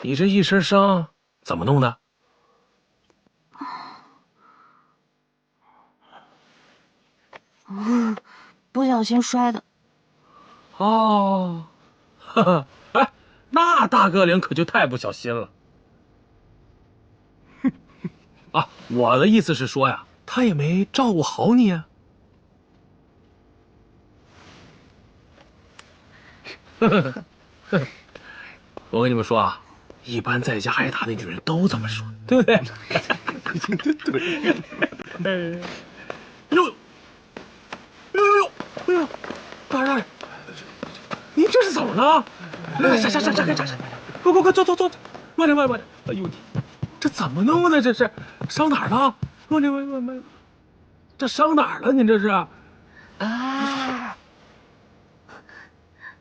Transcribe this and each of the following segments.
你这一身伤怎么弄的？不小心摔的。哦，呵呵，哎，那大哥领可就太不小心了。啊，我的意思是说呀，他也没照顾好你啊。我跟你们说啊，一般在家挨打的女人都这么说，对不对？对。呦，哎呦，大人，你这是怎么了？来，下，快，坐，慢点。哎呦，这怎么弄的？这是伤哪儿了？慢，这伤哪儿了？您这是？啊，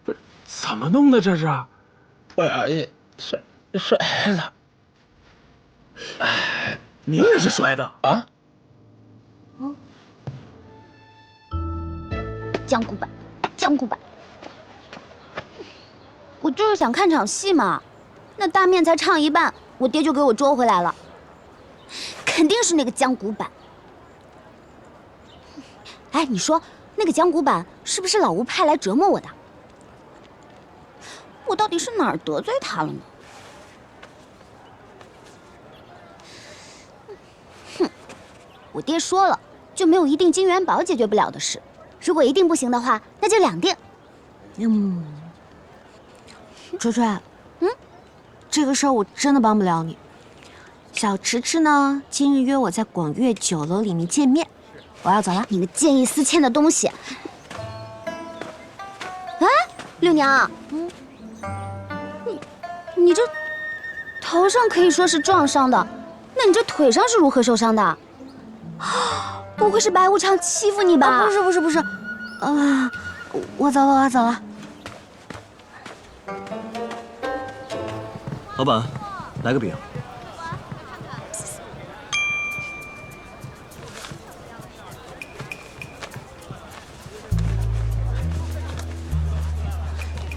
不是怎么弄的？这是？不小心摔的。哎，您也是摔的啊？江古板，我就是想看场戏嘛。那大面才唱一半，我爹就给我捉回来了。肯定是那个江古板。哎，你说那个江古板是不是老吴派来折磨我的？我到底是哪儿得罪他了呢？哼，我爹说了，就没有一定金元宝解决不了的事。如果一定不行的话，那就两定。锤锤，这个事儿我真的帮不了你。小迟迟呢，今日约我在广悦酒楼里面见面，我要走了。你个见异思迁的东西！哎，六娘，你这头上可以说是撞伤的，那你这腿上是如何受伤的？不会是白无常欺负你吧？不是，我走了。老板，来个饼。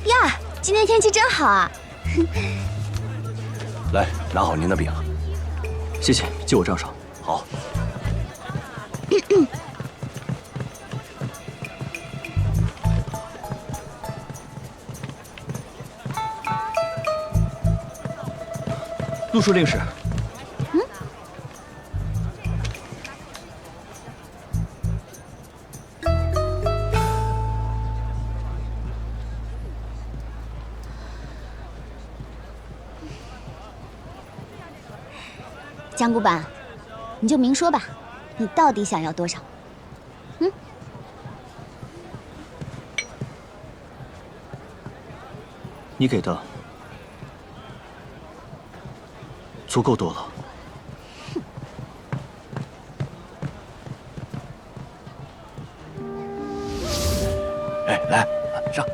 呀，今天天气真好啊！来，拿好您的饼。谢谢，记我账上。好。路书令史。江古板，你就明说吧，你到底想要多少？你给的足够多了。哎，来上。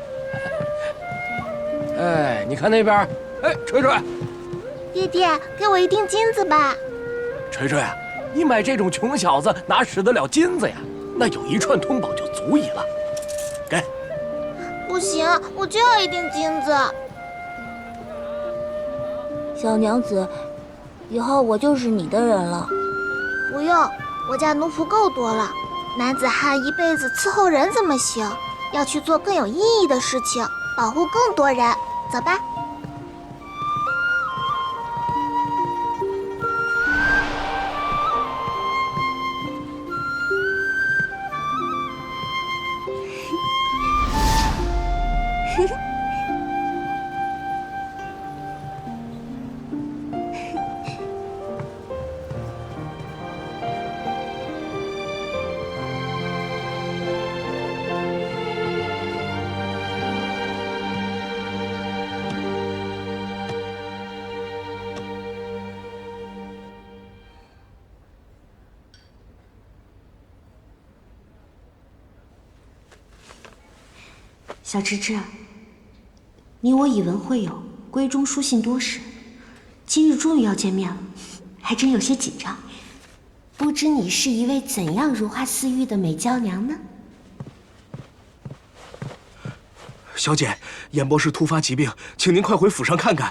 哎，你看那边，哎，锤锤，爹，给我一锭金子吧。锤锤，你买这种穷小子哪使得了金子呀？那有一串通宝就足以了。给。不行，我就要一锭金子。小娘子，以后我就是你的人了。不用，我家奴仆够多了。男子汉一辈子伺候人怎么行？要去做更有意义的事情，保护更多人。走吧。小迟迟，你我以文会友，闺中书信多时，今日终于要见面了，还真有些紧张。不知你是一位怎样如花似玉的美娇娘呢？小姐，严博士突发疾病，请您快回府上看看。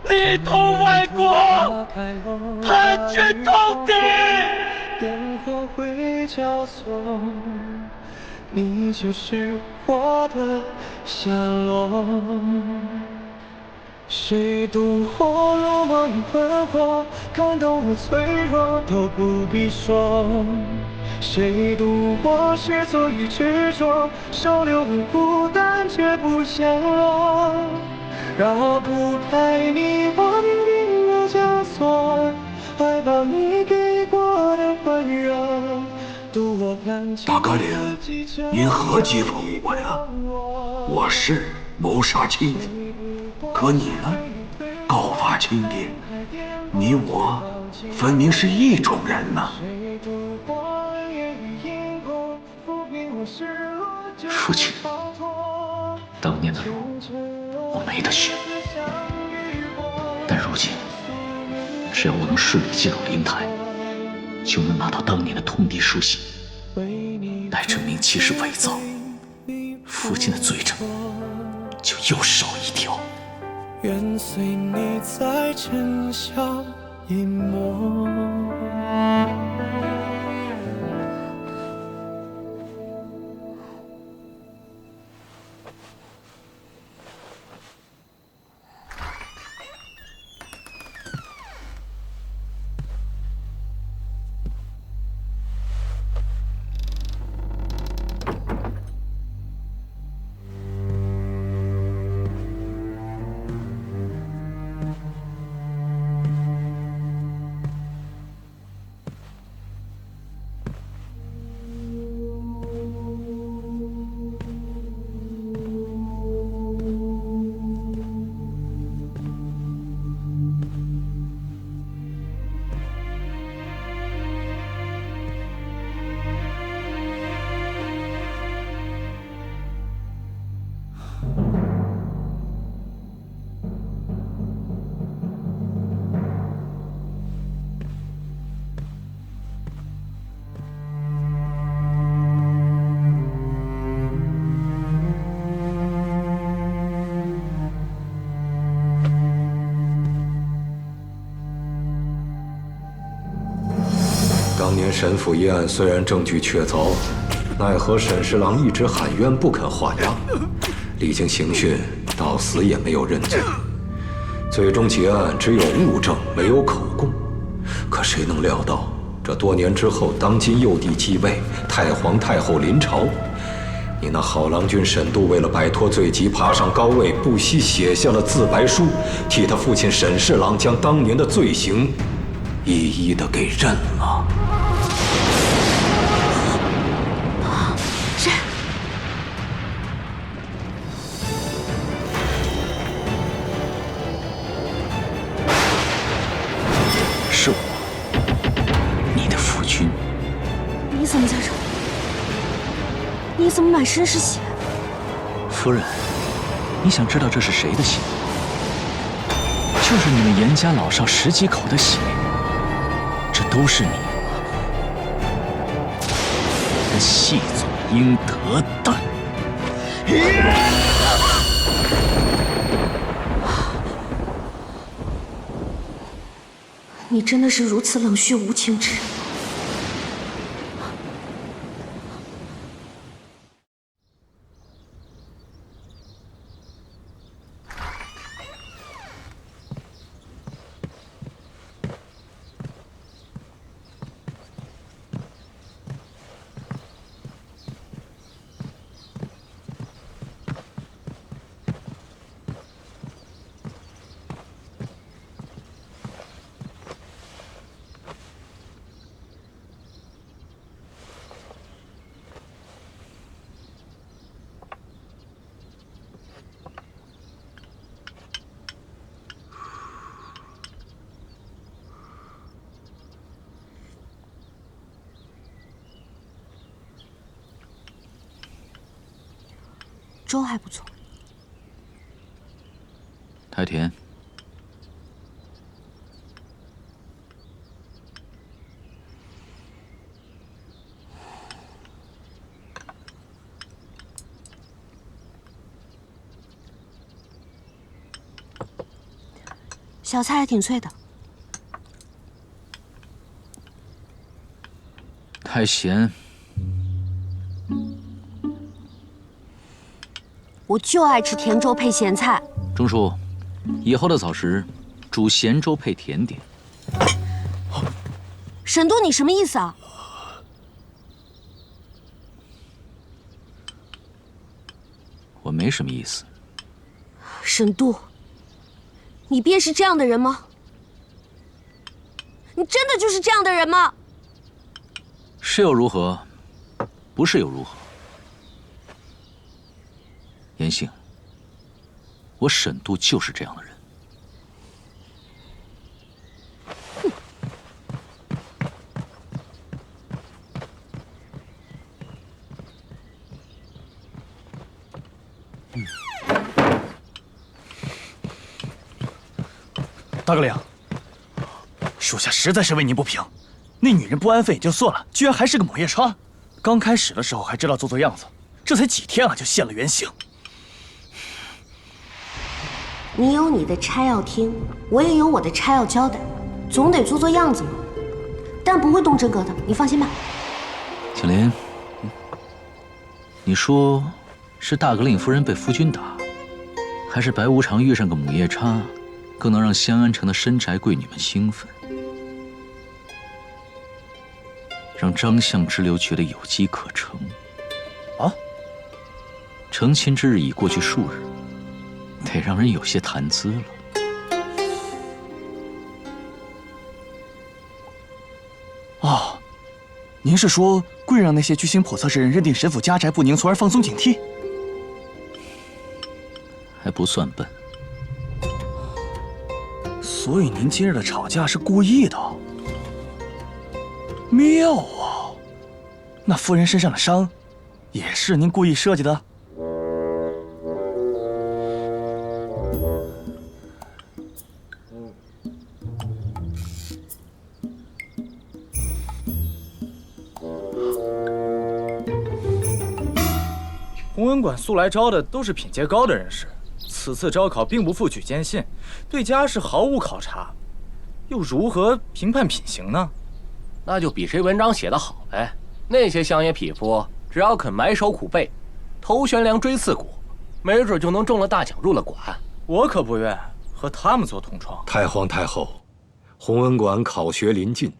力统外国，叛军通敌。烟火会交错，你就是我的下落。谁妒我如梦魂魄，感动我脆弱都不必说。谁妒我是所以执着，收留了孤单却不降落。绕不开你我命运的枷锁，怀抱你给过的温热。大哥领，您何其讽我呀！我是谋杀亲夫，可你呢，告发亲爹，你我分明是一种人呐。父亲，当年的路我没得选，但如今，只要我能顺利进入灵台，就能拿到当年的通敌书信，来证明其是伪造，父亲的罪证就又少一条。愿随你在尘嚣淹没。当年沈府一案虽然证据确凿，奈何沈侍郎一直喊冤不肯画押，历经刑讯，到死也没有认罪。最终结案只有物证，没有口供。可谁能料到，这多年之后，当今幼帝继位，太皇太后临朝，你那好郎君沈度为了摆脱罪疾，爬上高位，不惜写下了自白书，替他父亲沈侍郎将当年的罪行一一的给认了。是我，你的夫君。你怎么在这？你怎么满身是血？夫人，你想知道这是谁的血？就是你们严家老少10几口的血，这都是你的细作应得的。你真的是如此冷血无情之人。粥还不错。太甜。小菜还挺脆的。太咸。我就爱吃甜粥配咸菜。钟叔，以后的早食，煮咸粥配甜点。沈都，你什么意思啊？我没什么意思。沈都，你便是这样的人吗？你真的就是这样的人吗？是又如何？不是又如何？严杏，我沈都就是这样的人。大哥领，属下实在是为您不平。那女人不安分也就算了，居然还是个抹夜叉。刚开始的时候还知道做样子，这才几天啊就现了原形。你有你的差要听，我也有我的差要交代，总得做样子嘛。但不会动真格的，你放心吧。景林，你说是大格令夫人被夫君打，还是白无常遇上个母夜叉，更能让香安城的深宅贵女们兴奋，让张相之流觉得有机可乘？啊？成亲之日已过去数日，得让人有些谈资了。哦，您是说贵让那些居心叵测之人认定沈府家宅不宁，从而放松警惕？还不算笨。所以您今日的吵架是故意的？妙啊！那夫人身上的伤，也是您故意设计的？弘文馆素来招的都是品阶高的人士，此次招考并不负举荐信，对家世毫无考察，又如何评判品行呢？那就比谁文章写得好呗。那些乡野匹夫，只要肯埋首苦背，头悬梁锥刺股，没准就能中了大奖入了馆。我可不愿和他们做同窗。太皇太后，弘文馆考学临近，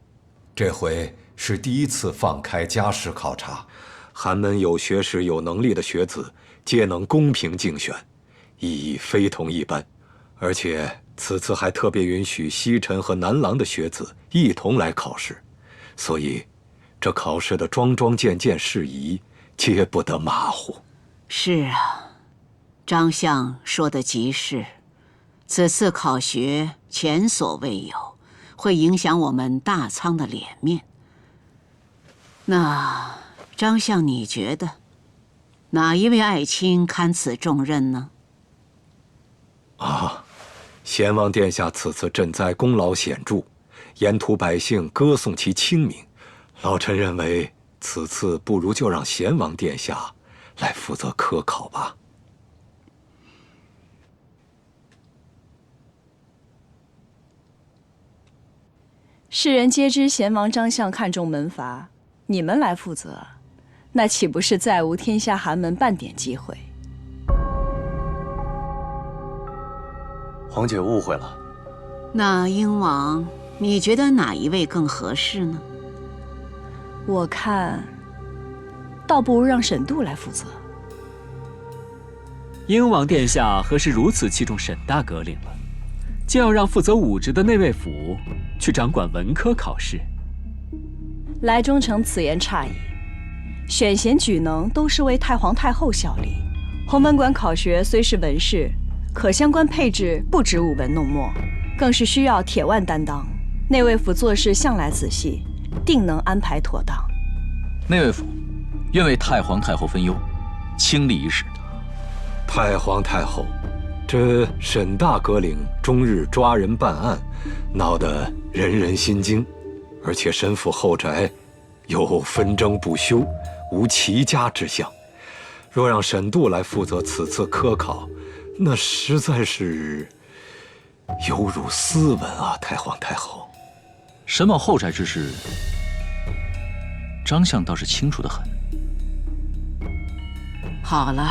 这回是第一次放开家世考察，寒门有学识有能力的学子皆能公平竞选，意义非同一般。而且此次还特别允许西陈和南郎的学子一同来考试，所以这考试的桩桩件件事宜皆不得马虎。是啊，张相说的极是，此次考学前所未有，会影响我们大仓的脸面。那张相，你觉得哪一位爱卿堪此重任呢？啊，贤王殿下此次赈灾功劳显著，沿途百姓歌颂其清明。老臣认为，此次不如就让贤王殿下来负责科考吧。世人皆知贤王张相看重门阀，你们来负责，那岂不是再无天下寒门半点机会？皇姐误会了。那英王，你觉得哪一位更合适呢？我看，倒不如让沈度来负责。英王殿下何时如此器重沈大阁领了，竟要让负责武职的内卫府去掌管文科考试？来中丞此言差矣，选贤举能都是为太皇太后效力。弘文馆考学虽是文事，可相关配置不止舞文弄墨，更是需要铁腕担当。内卫府做事向来仔细，定能安排妥当。内卫府愿为太皇太后分忧，倾力一试。太皇太后，这沈大阁领终日抓人办案，闹得人人心惊，而且沈府后宅又纷争不休，无齐家之象。若让沈度来负责此次科考，那实在是有辱斯文啊，太皇太后。沈某后宅之事，张相倒是清楚得很。好了，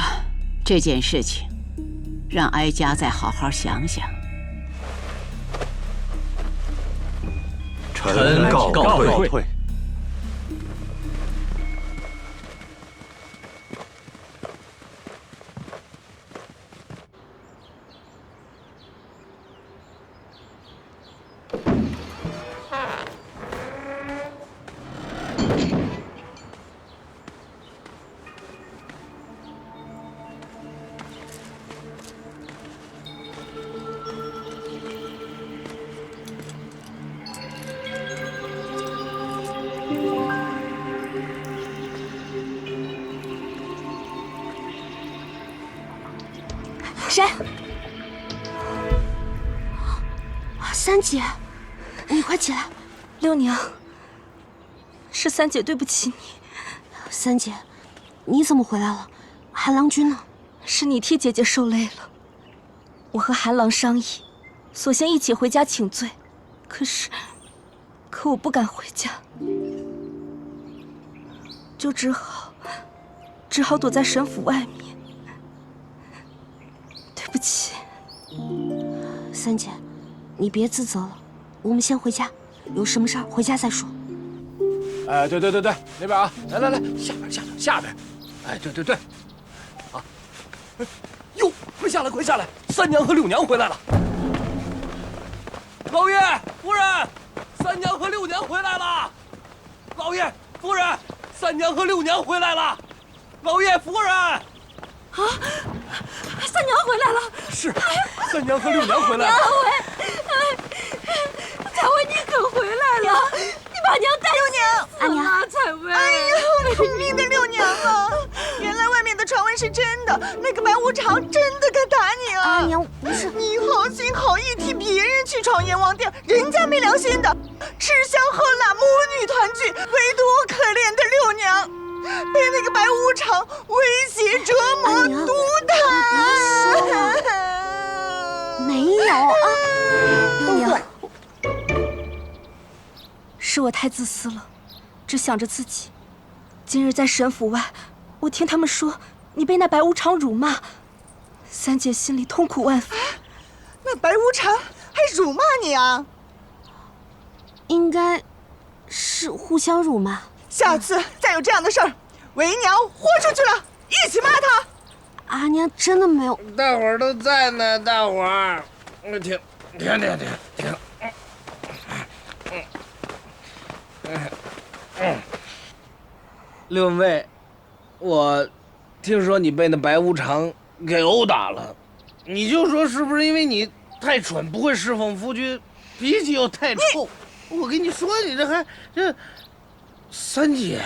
这件事情，让哀家再好好想想。臣告退。谁？三姐，你快起来！六娘，是三姐对不起你。三姐，你怎么回来了？韩郎君呢？是你替姐姐受累了。我和韩郎商议，索性一起回家请罪。可我不敢回家，就只好躲在沈府外面。对不起，三姐，你别自责了，我们先回家，有什么事儿回家再说。哎，对，那边啊，来，下边，哎，对，啊，哟，快下来，三娘和六娘回来了。老爷夫人，三娘和六娘回来了。老爷夫人，三娘和六娘回来了。老爷夫人，啊，三娘回来了。是，三娘和六娘回来了。彩薇，你可回来了！你把娘带六娘，阿娘，彩薇，哎呦，苦命的六娘啊！原来外面的传闻是真的，那个白无常真的敢打你啊！阿娘，不是你好心好意替别人去闯阎王殿，人家没良心的，吃香喝辣，母女团聚，唯独我可怜的六娘，被那个白无常威胁折磨毒打。没有啊，六娘。是我太自私了，只想着自己。今日在沈府外，我听他们说你被那白无常辱骂，三姐心里痛苦万分。那白无常还辱骂你啊？应该是互相辱骂。下次再有这样的事儿，为娘豁出去了，一起骂他。阿娘真的没有。大伙儿都在呢，大伙儿，停。六妹，我听说你被那白无常给殴打了，你就说是不是因为你太蠢，不会侍奉夫君，脾气又太臭？我跟你说，你这三姐，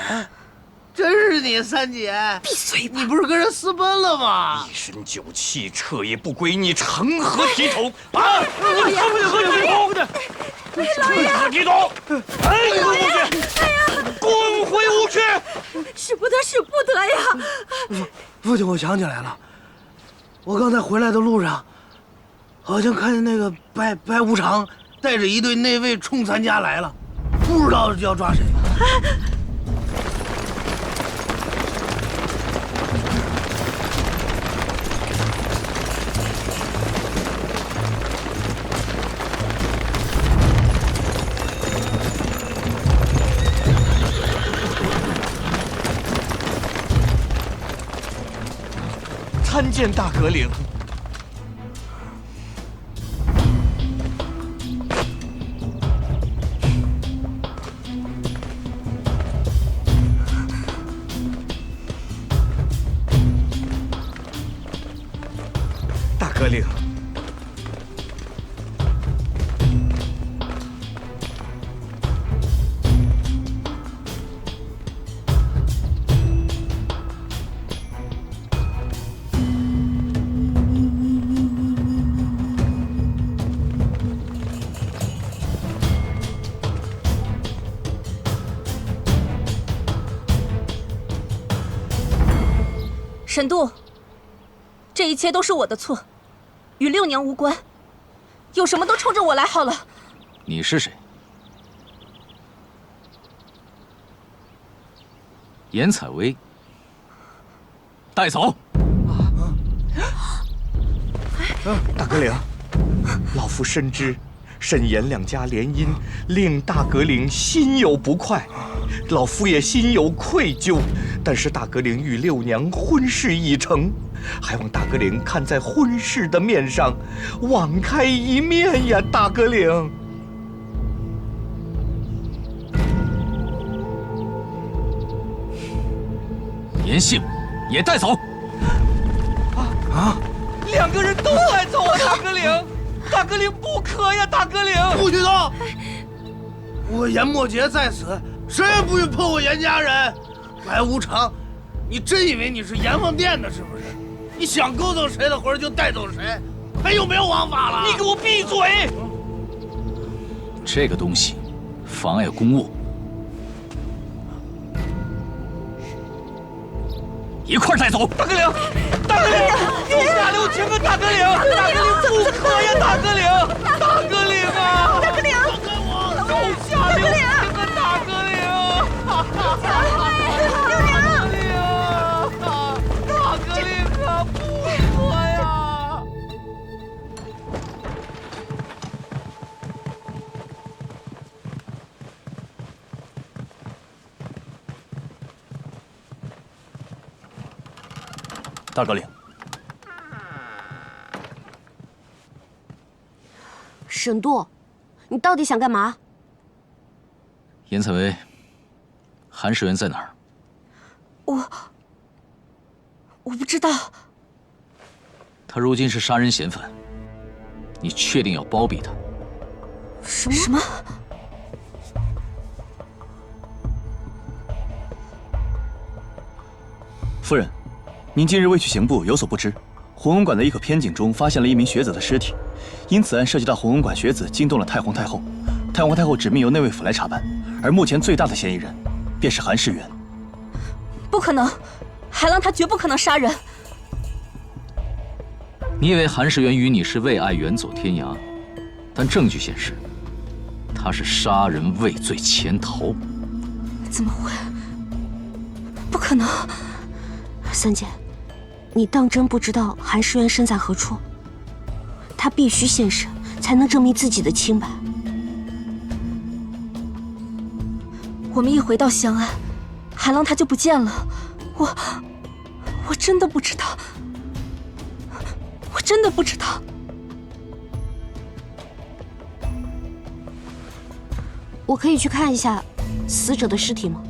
真是你三姐？闭嘴吧！你不是跟人私奔了吗？一身酒气，彻夜不归，你成何体统啊！老爷，成何体统？哎，老爷，哎呀，滚回屋去！使不得呀！父亲，我想起来了，我刚才回来的路上，好像看见那个白无常带着一队内卫冲咱家来了，不知道要抓谁。参见大阁领。大阁领。沈度，这一切都是我的错，与六娘无关。有什么都冲着我来好了。你是谁？严采薇，带走。大哥领，老夫深知沈严两家联姻，令大哥领心有不快，老夫也心有愧疚。但是大哥领与六娘婚事已成，还望大哥领看在婚事的面上，网开一面呀，大哥领。严信也带走。两个人都带走啊，大哥领！大哥领不可呀，大哥领！不许动！我严墨杰在此，谁也不许碰我严家人。白无常，你真以为你是阎王殿的，是不是？你想勾走谁的魂就带走谁，还有没有王法了？你给我闭嘴！这个东西妨碍公务，一块带走。大哥领，大哥领，手下留情啊，大哥领！大哥领不可呀，大哥领！大哥领啊！大哥领，放开我！手下留情啊，大哥领！六娘，大哥领啊，不可呀！大哥领，沈度，你到底想干嘛？严采薇，韩世元在哪儿？我不知道。他如今是杀人嫌犯，你确定要包庇他？什么？夫人，您近日未去刑部，有所不知。弘文馆的一口偏井中发现了一名学子的尸体，因此案涉及到弘文馆学子惊动了太皇太后。太皇太后指命由内卫府来查办，而目前最大的嫌疑人便是韩世元。不可能，海浪他绝不可能杀人。你以为韩世元与你是为爱远走天涯，但证据显示，他是杀人畏罪潜逃。怎么会？不可能！三姐，你当真不知道韩世元身在何处？他必须现身，才能证明自己的清白。我们一回到香安，海浪他就不见了。我真的不知道，我真的不知道。我可以去看一下死者的尸体吗？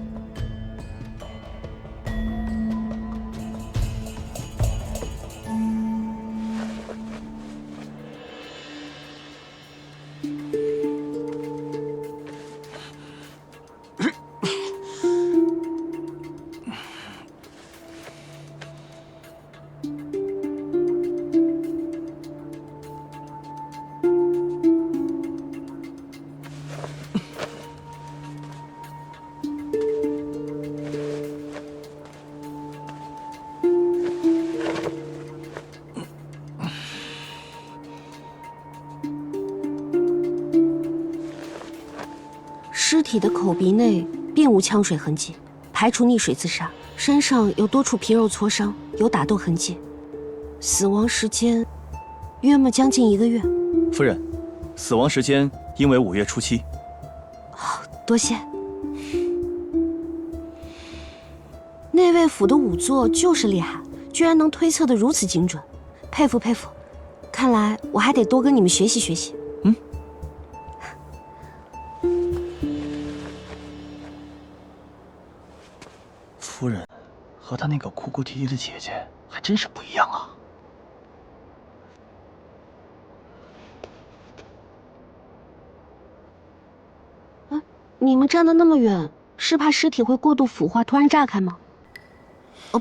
尸体的口鼻内并无呛水痕迹，排除溺水自杀。身上有多处皮肉挫伤，有打斗痕迹。死亡时间约莫将近1个月。夫人，死亡时间应为5月初7。多谢。内卫府的仵作就是厉害，居然能推测得如此精准，佩服佩服。看来我还得多跟你们学习学习。夫人和她那个哭哭啼啼的姐姐还真是不一样啊。你们站得那么远，是怕尸体会过度腐化，突然炸开吗？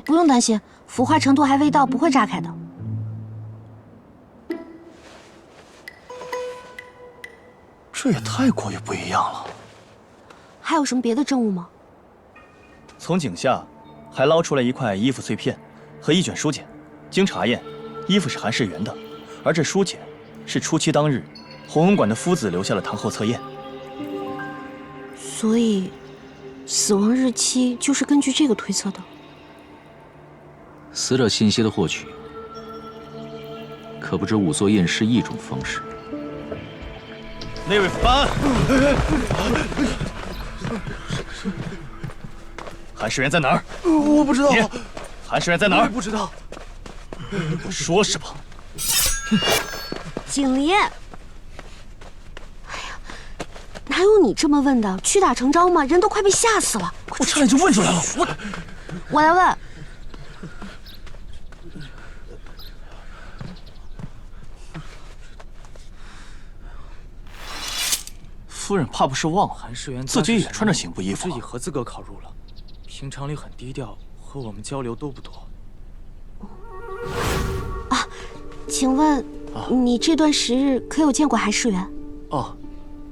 不用担心，腐化程度还未到，不会炸开的。这也太过于不一样了。还有什么别的证物吗？从井下还捞出来一块衣服碎片和一卷书简。经查验，衣服是韩世元的，而这书简是初7当日弘文馆的夫子留下了堂后测验。所以，死亡日期就是根据这个推测的。死者信息的获取，可不止仵作验尸一种方式。那位犯案，韩世元在哪儿？我不知道。韩世元在哪儿？不知道。我说是吧？景离，哎呀，哪有你这么问的？屈打成招嘛，人都快被吓死了。我差点就问出来了。我来问。夫人怕不是忘了，韩世元自己也穿着刑部衣服，是以何资格考入了？平常里很低调，和我们交流都不多。啊，请问你这段时日可有见过韩世元？哦，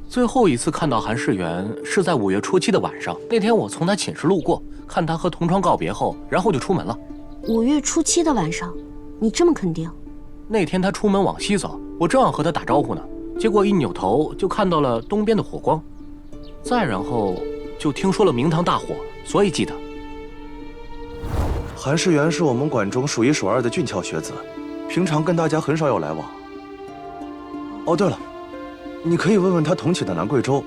最后一次看到韩世元是在5月初7的晚上。那天我从他寝室路过，看他和同窗告别后，然后就出门了。5月初7的晚上，你这么肯定？那天他出门往西走，我正要和他打招呼呢。结果一扭头就看到了东边的火光，再然后就听说了明堂大火，所以记得。韩世元是我们馆中数1数2的俊俏学子，平常跟大家很少有来往。哦，对了，你可以问问他同寝的蓝贵州。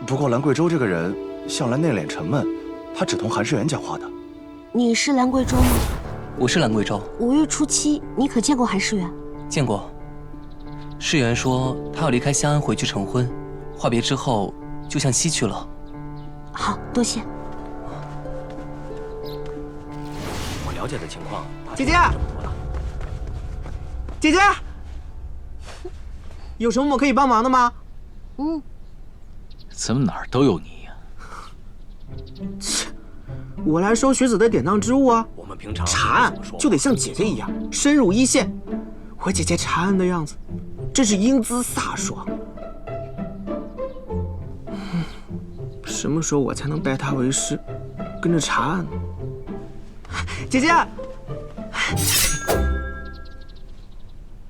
不过蓝贵州这个人向来内敛沉闷，他只同韩世元讲话的。你是蓝贵州吗？我是蓝贵州。 5月初7，你可见过韩世元？见过。世元说他要离开湘安回去成婚，话别之后就向西去了。好，多谢。我了解的情况，姐姐，姐姐，有什么我可以帮忙的吗？怎么哪儿都有你呀？我来收学子的典当之物啊。我们平常查案就得像姐姐一样深入一线。我姐姐查案的样子，真是英姿飒爽。什么时候我才能拜她为师，跟着查案呢？姐姐，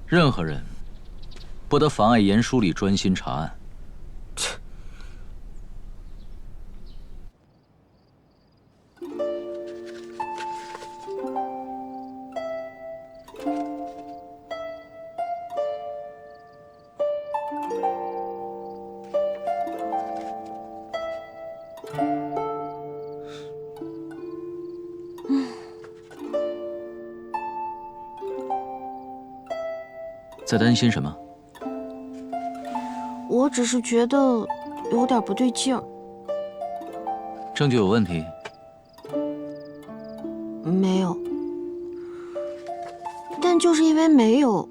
任何人不得妨碍严书理专心查案。在担心什么？我只是觉得有点不对劲儿。证据有问题？没有，但就是因为没有，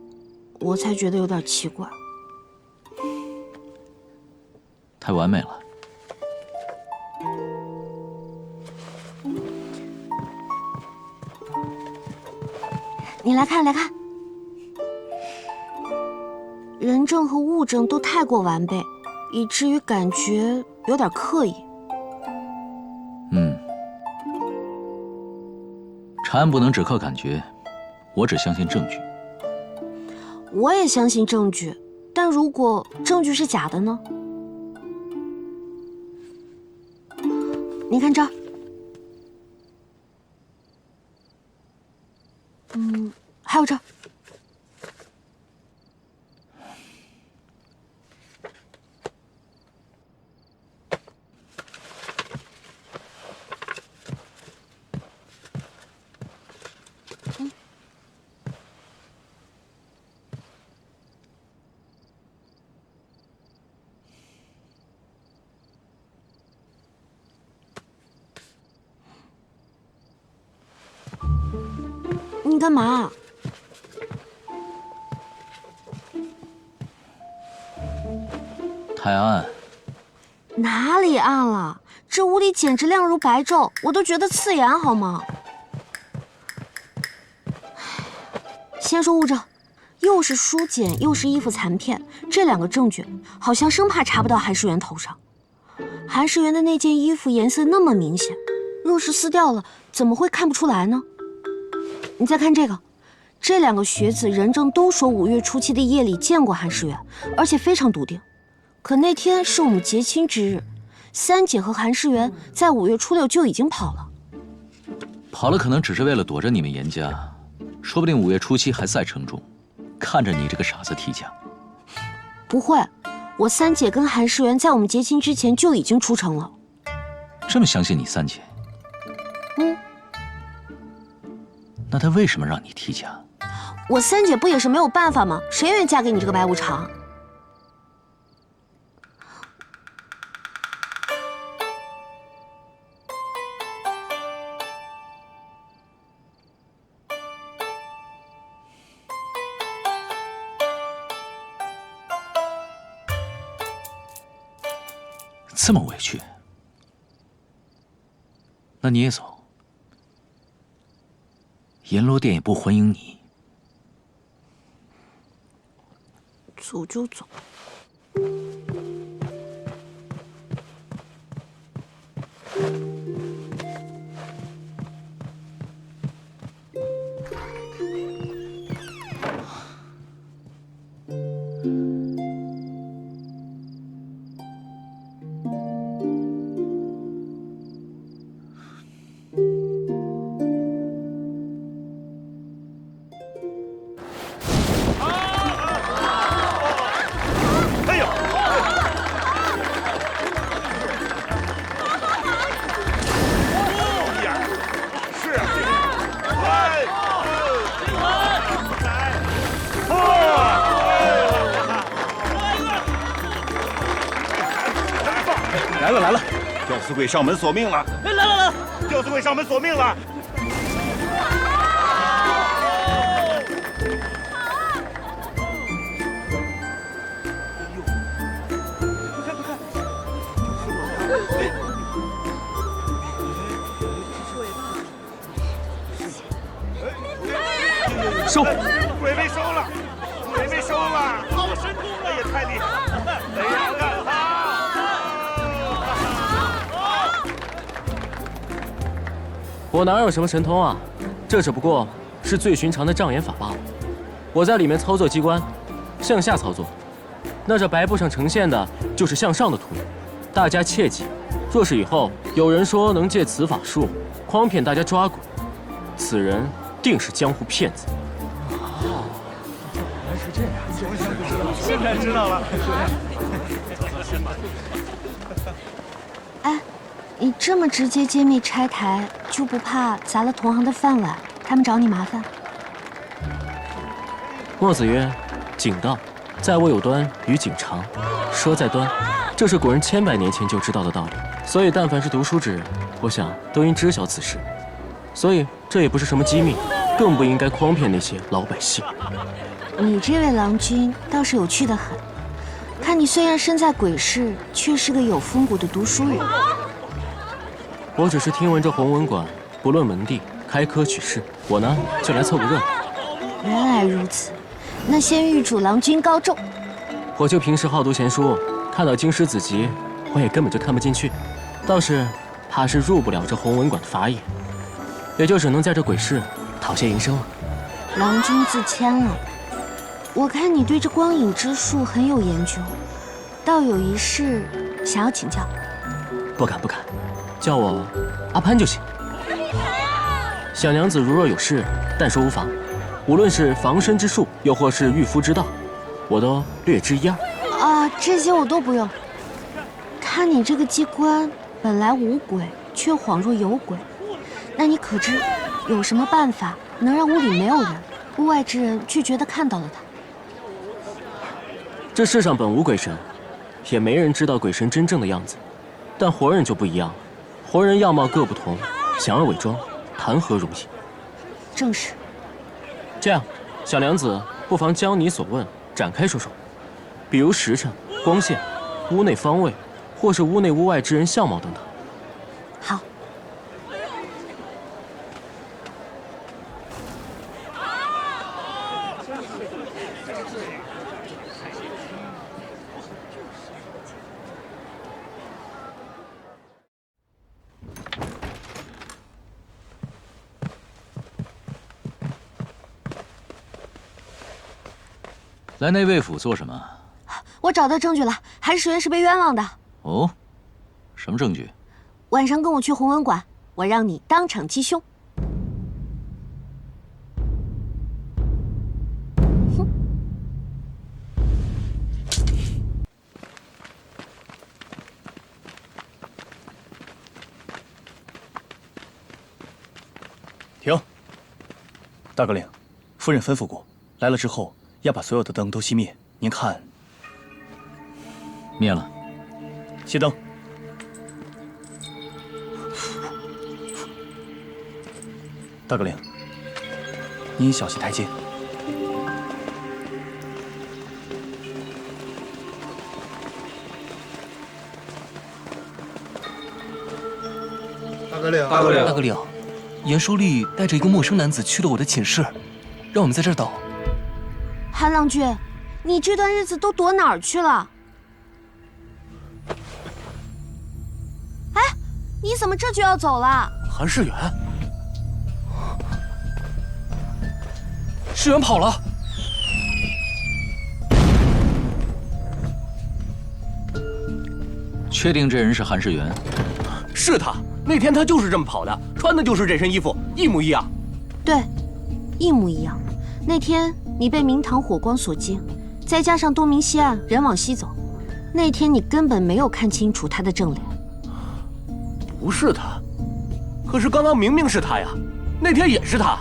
我才觉得有点奇怪。太完美了。你来看，来看。人证和物证都太过完备，以至于感觉有点刻意。查案不能只靠感觉，我只相信证据。我也相信证据，但如果证据是假的呢？你看这儿，还有这儿。你干嘛？太暗。哪里暗了？这屋里简直亮如白昼，我都觉得刺眼，好吗？先说物证，又是书简，又是衣服残片，这两个证据好像生怕查不到韩世元头上。韩世元的那件衣服颜色那么明显，若是撕掉了，怎么会看不出来呢？你再看这个，这2个学子人证都说5月初7的夜里见过韩世元，而且非常笃定。可那天是我们结亲之日，三姐和韩世元在5月初6就已经跑了。跑了可能只是为了躲着你们严家，说不定5月初7还在城中，看着你这个傻子提家。不会，我三姐跟韩世元在我们结亲之前就已经出城了。这么相信你三姐？嗯。那他为什么让你提家？我三姐不也是没有办法吗？谁愿意嫁给你这个白无常？这么委屈，那你也走。阎罗殿也不欢迎你。走就走。来了！吊死鬼上门索命了！来！吊死鬼上门索命了！收！鬼被收了！鬼被收了！好神通啊！也太厉害了！哎呀，干他！我哪有什么神通啊？这只不过是最寻常的障眼法罢了。我在里面操作机关，向下操作。那这白布上呈现的就是向上的图。大家切记，若是以后有人说能借此法术诓骗大家抓鬼，此人定是江湖骗子。哦，原来是这样，现在知道了。哎，你这么直接揭秘拆台，就不怕砸了同行的饭碗，他们找你麻烦？墨子曰：“井道，在我有端与井长，说在端，这是古人千百年前就知道的道理。所以，但凡是读书之人，我想都应知晓此事。所以，这也不是什么机密，更不应该诓骗那些老百姓。”你这位郎君倒是有趣的很，看你虽然身在鬼市，却是个有风骨的读书人。我只是听闻这弘文馆不论门第，开科取士，我呢就来凑个热闹。原来如此，那先预祝郎君高中。我就平时好读闲书，看到经师子集，我也根本就看不进去，倒是怕是入不了这弘文馆的法眼，也就只能在这鬼市讨些营生了。郎君自谦了。我看你对这光影之术很有研究，倒有一事想要请教。不敢，叫我阿潘就行。小娘子如若有事，但说无妨。无论是防身之术，又或是御夫之道，我都略知一二。啊，这些我都不用。看你这个机关本来无鬼，却恍若有鬼，那你可知有什么办法能让屋里没有人，屋外之人却觉得看到了他？这世上本无鬼神，也没人知道鬼神真正的样子。但活人就不一样，活人样貌各不同，想要伪装，谈何容易？正是。这样，小娘子不妨将你所问展开说说，比如时辰、光线、屋内方位，或是屋内屋外之人相貌等等。好。来内卫府做什么？我找到证据了，韩世元是被冤枉的。哦，什么证据？晚上跟我去弘文馆，我让你当场击凶。停！大哥领，夫人吩咐过，来了之后要把所有的灯都熄灭。您看，灭了。熄灯。大哥领，您小心台阶。大哥领，大哥领，严书立带着一个陌生男子去了我的寝室，让我们在这儿等。韩郎君，你这段日子都躲哪儿去了？哎，你怎么这就要走了？韩世元，世元跑了。确定这人是韩世元？是他，那天他就是这么跑的，穿的就是这身衣服，一模一样。对，一模一样。那天你被明堂火光所惊，再加上东明西暗，人往西走，那天你根本没有看清楚他的正脸。不是他，可是刚刚明明是他呀，那天也是他。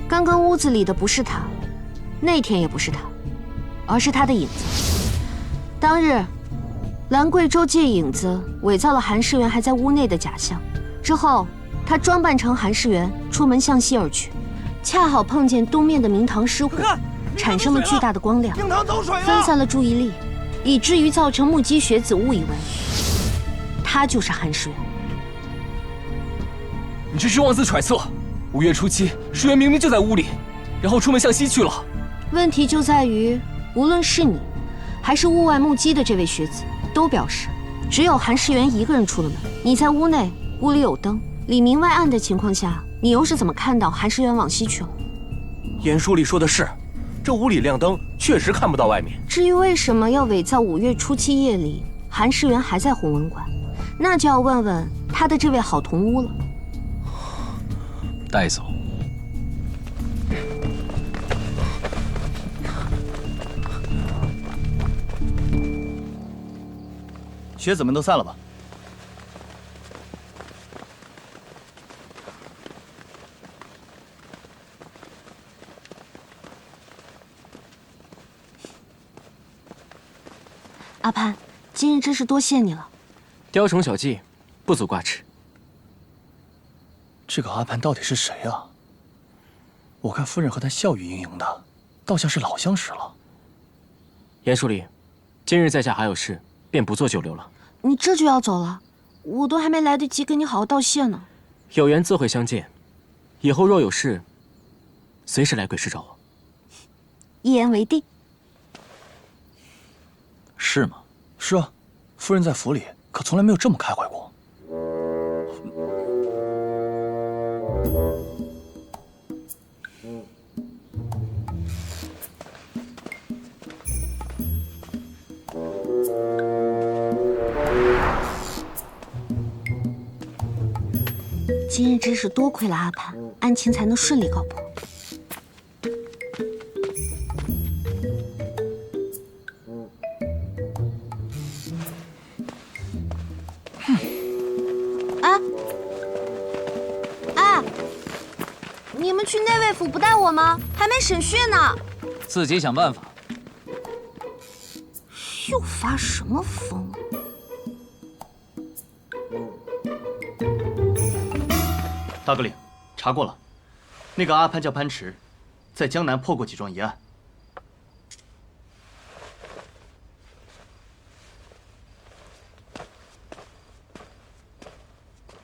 刚刚屋子里的不是他，那天也不是他，而是他的影子。当日，兰贵州借影子伪造了韩世元还在屋内的假象，之后他装扮成韩世元出门向西而去，恰好碰见东面的明堂失火，产生了巨大的光亮，分散了注意力，以至于造成目击学子误以为他就是韩世元。你这是妄自揣测。5月初7，世元明明就在屋里，然后出门向西去了。问题就在于，无论是你，还是屋外目击的这位学子，都表示只有韩世元一个人出了门。你在屋内，屋里有灯，里明外暗的情况下，你又是怎么看到韩世元往西去了？严书立说的是，这屋里亮灯，确实看不到外面。至于为什么要伪造5月初7夜里韩世元还在弘文馆，那就要问问他的这位好同屋了。带走。学子们都散了吧。阿潘，今日真是多谢你了。雕虫小技，不足挂齿。这个阿潘到底是谁啊？我看夫人和他笑语盈盈的，倒像是老相识了。严书立，今日在下还有事，便不做久留了。你这就要走了？我都还没来得及跟你好好道谢呢。有缘自会相见，以后若有事，随时来贵市找我。一言为定。是吗？是啊，夫人在府里可从来没有这么开怀过。今日真是多亏了阿潘，案情才能顺利告破。你们去内卫府不带我吗？还没审讯呢。自己想办法。又发什么疯？大哥领，查过了，那个阿潘叫潘驰，在江南破过几桩疑案。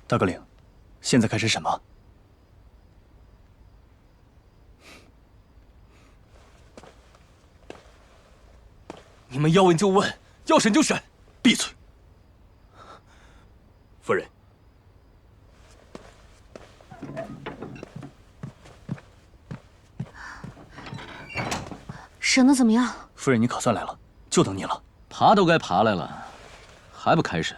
大哥领，现在开始审吗？你们要问就问，要审就审，闭嘴！夫人，审得怎么样？夫人，你可算来了，就等你了。爬都该爬来了，还不开审？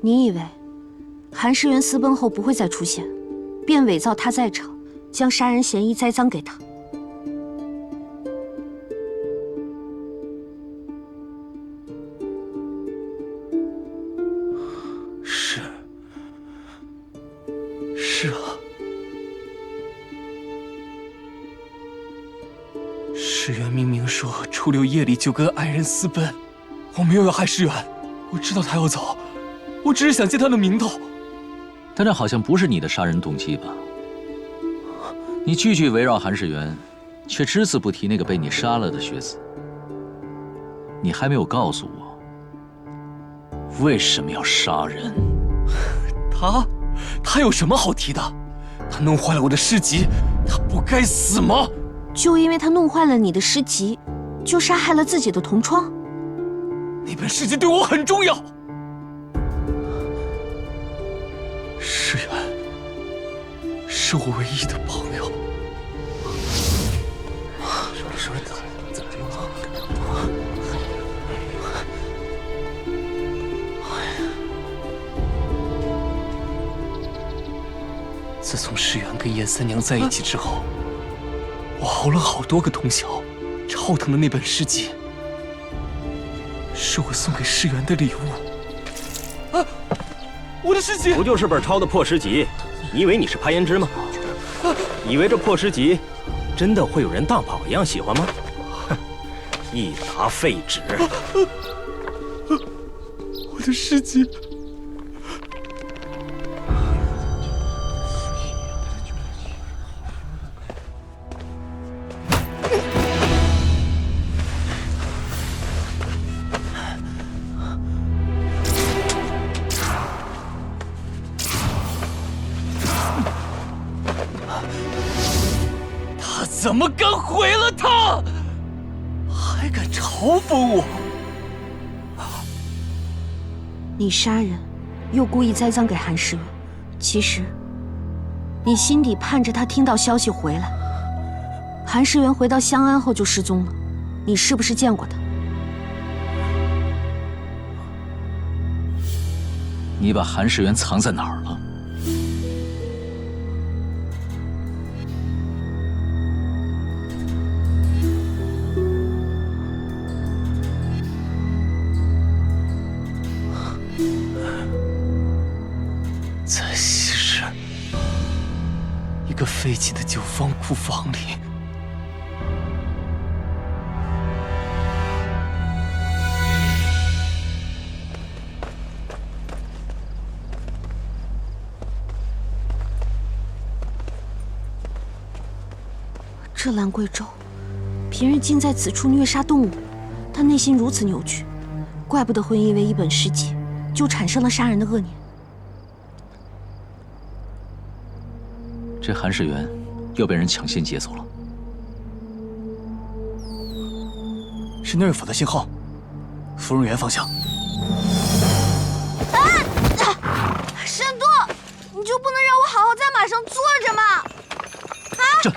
你以为韩世元私奔后不会再出现，便伪造他在场，将杀人嫌疑栽赃给他。是啊，世元明明说初六夜里就跟爱人私奔，我没有要害世元，我知道他要走，我只是想见他的名头。但这好像不是你的杀人动机吧？你句句围绕韩世元，却只字不提那个被你杀了的学子。你还没有告诉我，为什么要杀人？他有什么好提的？他弄坏了我的诗集，他不该死吗？就因为他弄坏了你的诗集，就杀害了自己的同窗？那本诗集对我很重要。世元是我唯一的朋友。自从世元跟严三娘在一起之后，我熬了好多个通宵，超疼的那本诗集，是我送给世元的礼物。啊，我的诗集不就是本抄的破诗集？你以为你是潘延之吗？以为这破诗集真的会有人当宝一样喜欢吗？哼，一沓废纸。我的诗集。怎么敢毁了他？还敢嘲讽我？你杀人，又故意栽赃给韩世元，其实你心底盼着他听到消息回来。韩世元回到湘安后就失踪了，你是不是见过他？你把韩世元藏在哪儿了？在昔日一个废弃的酒坊库房里。这兰贵州，平日竟在此处虐杀动物，他内心如此扭曲，怪不得会因为一本诗集就产生了杀人的恶念。这韩世元又被人抢先劫走了，是内卫府的信号，芙蓉园方向。沈渡，你就不能让我好好在马上坐着吗？啊！这。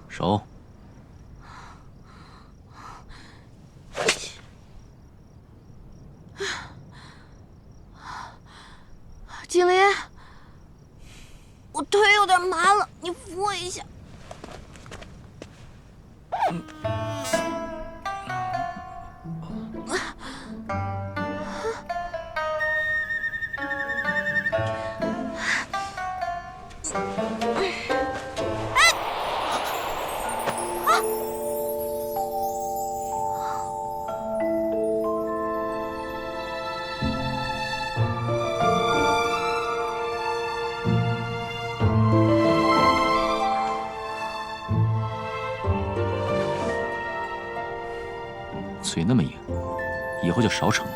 手。锦麟，我腿有点麻了，你扶我一下。那么硬，以后就少逞了。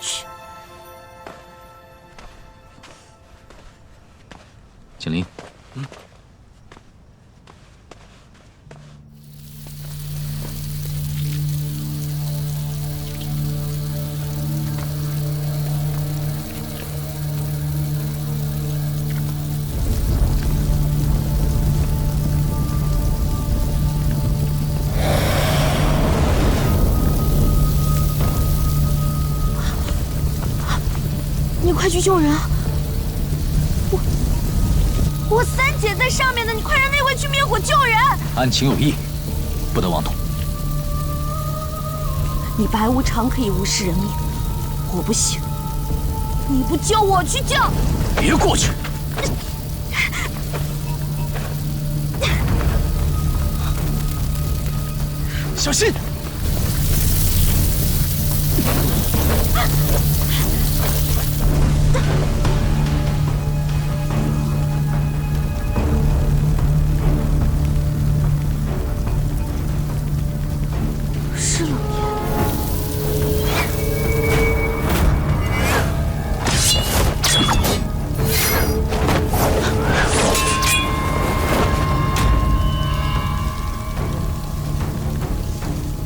去。景林，你快去救人啊！我三姐在上面呢，你快让那位去灭火救人！案情有异，不得妄动。你白无常可以无视人命，我不行。你不救我去救！别过去！小心！是冷烟。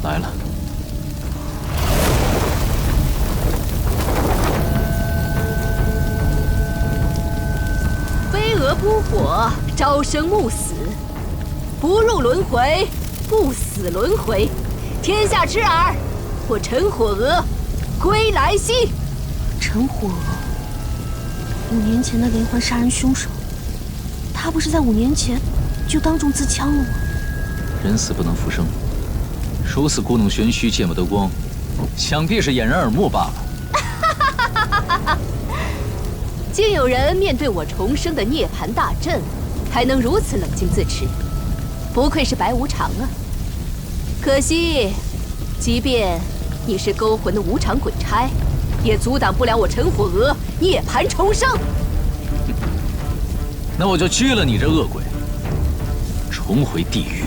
来了。飞蛾扑火，朝生暮死，不入轮回，不死轮回。天下之耳，我陈火娥归来兮。陈火娥，5年前的连环杀人凶手，他不是在5年前就当众自枪了吗？人死不能复生，如此故弄玄虚、见不得光，想必是掩人耳目罢了。竟有人面对我重生的涅槃大阵，还能如此冷静自持，不愧是白无常啊！可惜，即便你是勾魂的无常鬼差，也阻挡不了我陈火娥涅槃重生。那我就拘了你这恶鬼，重回地狱。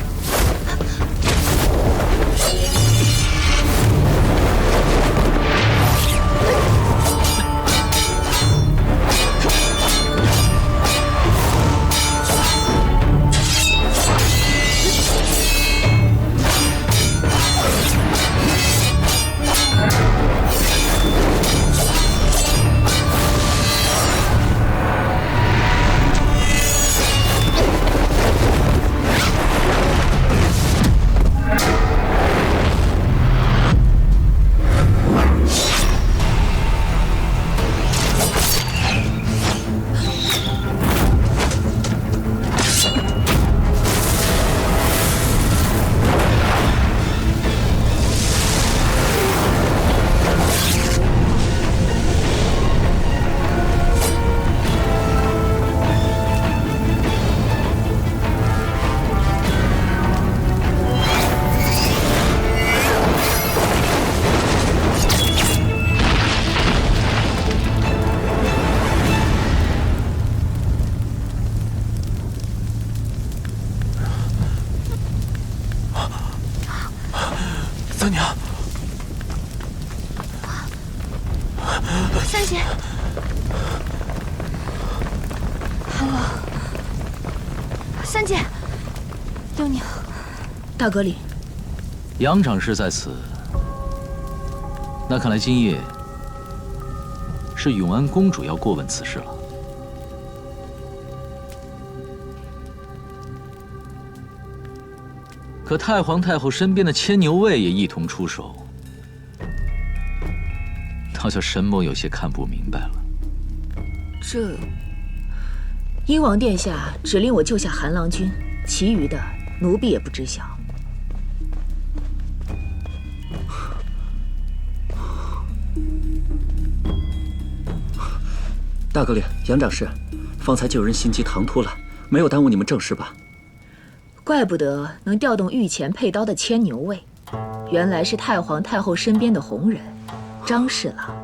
三娘，三姐，韩王，三姐，六娘，大阁里，杨长侍在此，那看来今夜是永安公主要过问此事了。可太皇太后身边的牵牛卫也一同出手，倒叫沈某有些看不明白了。这，英王殿下只令我救下韩郎君，其余的奴婢也不知晓。大阁里，杨长侍，方才就有人心急唐突了，没有耽误你们正事吧？怪不得能调动御前佩刀的牵牛卫，原来是太皇太后身边的红人，张侍郎。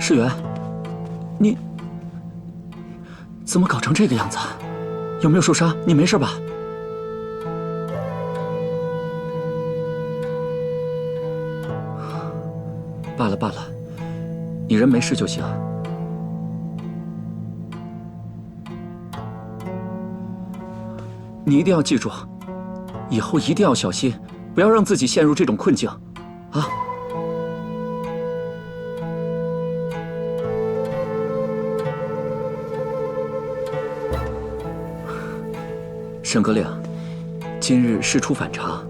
世元，你怎么搞成这个样子？有没有受伤？你没事吧？罢了罢了，你人没事就行。你一定要记住，以后一定要小心，不要让自己陷入这种困境，啊！沈格岭，今日事出反常，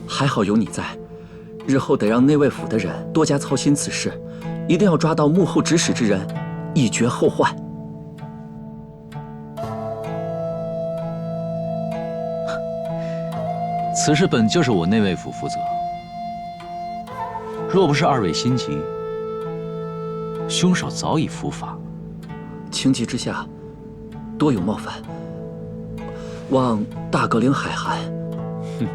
还好有你在，日后得让内卫府的人多加操心此事，一定要抓到幕后指使之人，以绝后患。此事本就是我内卫府负责，若不是二位心急，凶手早已伏法。情急之下，多有冒犯，望大阁领海涵。哼，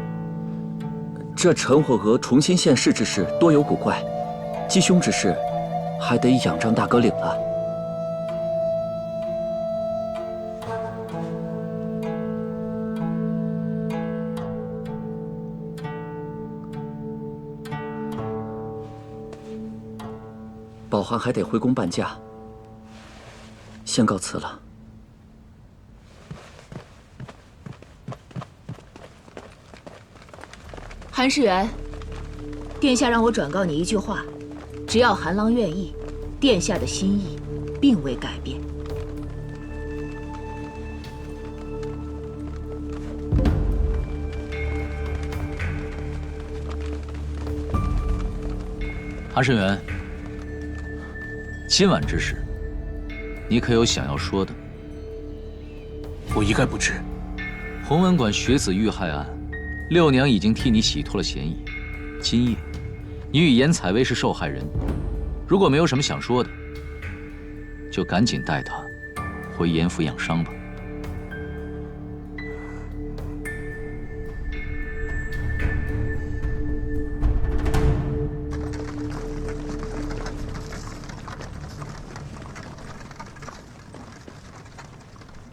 这陈火娥重新现世之事多有古怪，击凶之事，还得仰仗大阁领了。宝涵还得回宫办驾，先告辞了。韩世元，殿下让我转告你一句话：只要韩郎愿意，殿下的心意并未改变。韩世元，今晚之事，你可有想要说的？我一概不知。弘文馆学子遇害案，六娘已经替你洗脱了嫌疑。今夜，你与严采薇是受害人，如果没有什么想说的，就赶紧带她回严府养伤吧。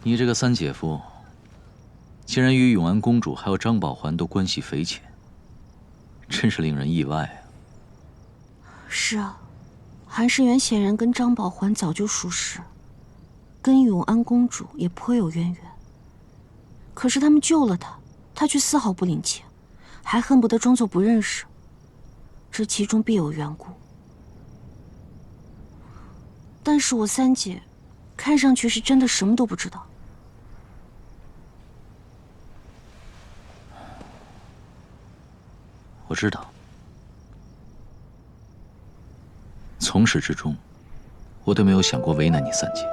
你这个三姐夫，竟然与永安公主还有张宝环都关系匪浅，真是令人意外啊！是啊，韩世元显然跟张宝环早就熟识，跟永安公主也颇有渊源。可是他们救了他，他却丝毫不领情，还恨不得装作不认识。这其中必有缘故。但是我三姐，看上去是真的什么都不知道。我知道，从始至终，我都没有想过为难你三姐。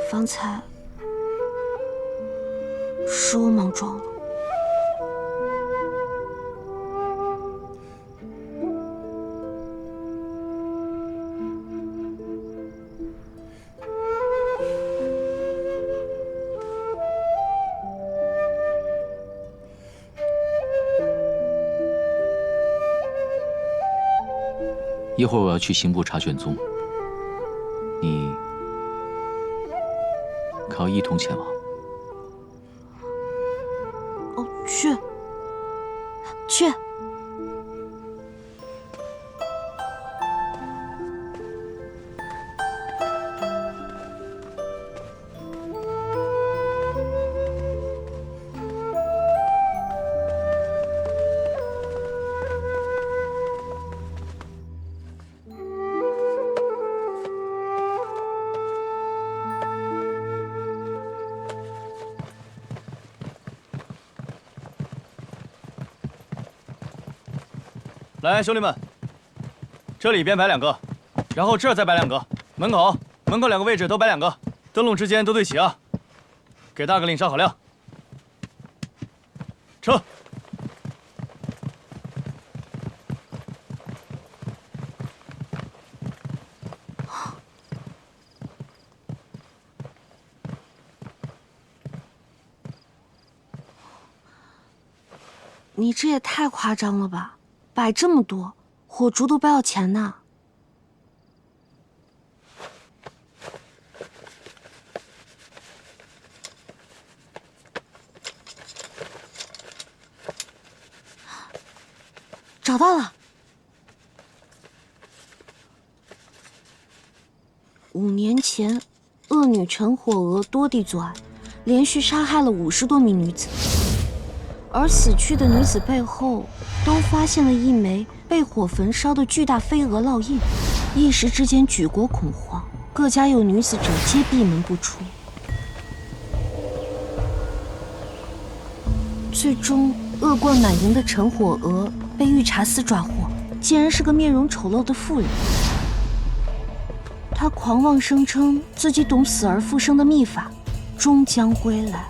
方才是我莽撞了。一会儿我要去刑部查卷宗，你可要一同前往。哦，去。来，兄弟们，这里边摆2个，然后这儿再摆2个，门口2个位置都摆2个，灯笼之间都对齐啊！给大哥领上好亮。撤。你这也太夸张了吧！摆这么多，火烛都不要钱呢。到了。5年前，恶女陈火娥多地作案，连续杀害了50多名女子。而死去的女子背后，都发现了一枚被火焚烧的巨大飞蛾烙印。一时之间，举国恐慌，各家有女子者皆闭门不出。最终，恶贯满盈的陈火娥被御茶司抓获，竟然是个面容丑陋的妇人。她狂妄声称自己懂死而复生的秘法，终将归来。